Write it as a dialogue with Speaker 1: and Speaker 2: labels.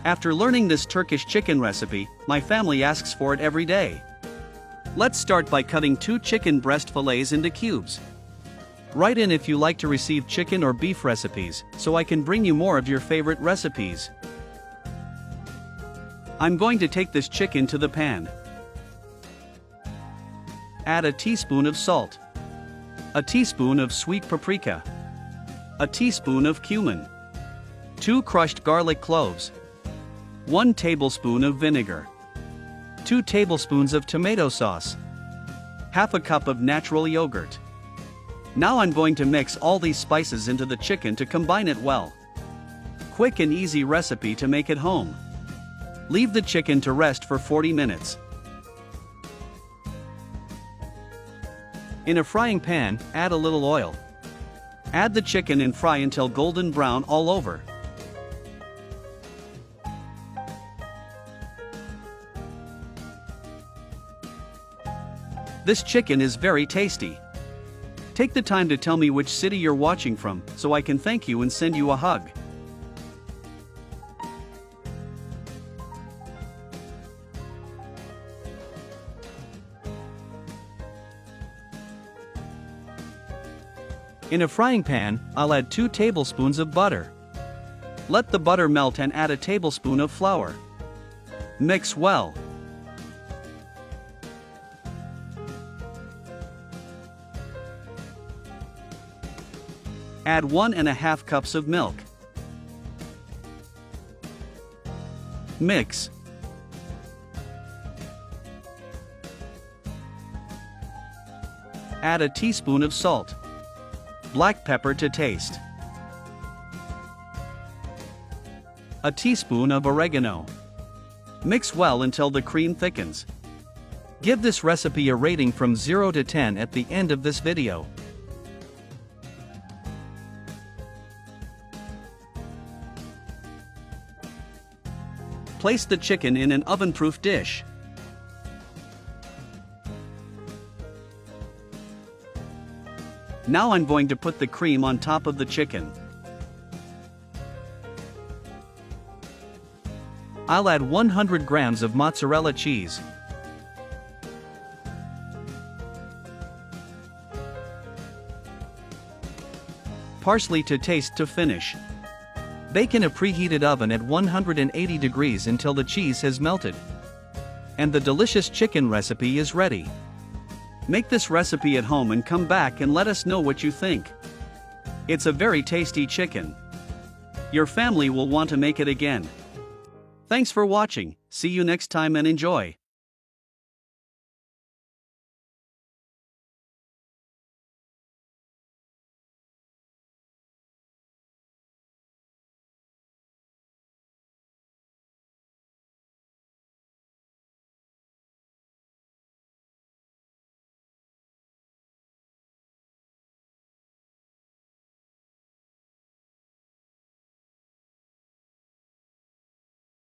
Speaker 1: After learning this Turkish chicken recipe, my family asks for it every day. Let's start by cutting 2 chicken breast fillets into cubes. Write in if you like to receive chicken or beef recipes, so I can bring you more of your favorite recipes. I'm going to take this chicken to the pan. Add a teaspoon of salt, a teaspoon of sweet paprika, a teaspoon of cumin, 2 crushed garlic cloves, 1 tablespoon of vinegar, 2 tablespoons of tomato sauce, half a cup of natural yogurt. Now I'm going to mix all these spices into the chicken to combine it well. Quick and easy recipe to make at home. Leave the chicken to rest for 40 minutes. In a frying pan, add a little oil. Add the chicken and fry until golden brown all over. This chicken is very tasty. Take the time to tell me which city you're watching from, so I can thank you and send you a hug. In a frying pan, I'll add 2 tablespoons of butter. Let the butter melt and add a tablespoon of flour. Mix well. Add 1½ cups of milk. Mix. Add a teaspoon of salt. Black pepper to taste. A teaspoon of oregano. Mix well until the cream thickens. Give this recipe a rating from 0 to 10 at the end of this video. Place the chicken in an oven-proof dish. Now I'm going to put the cream on top of the chicken. I'll add 100 grams of mozzarella cheese. Parsley to taste to finish. Bake in a preheated oven at 180 degrees until the cheese has melted. And the delicious chicken recipe is ready. Make this recipe at home and come back and let us know what you think. It's a very tasty chicken. Your family will want to make it again. Thanks for watching. See you next time and enjoy.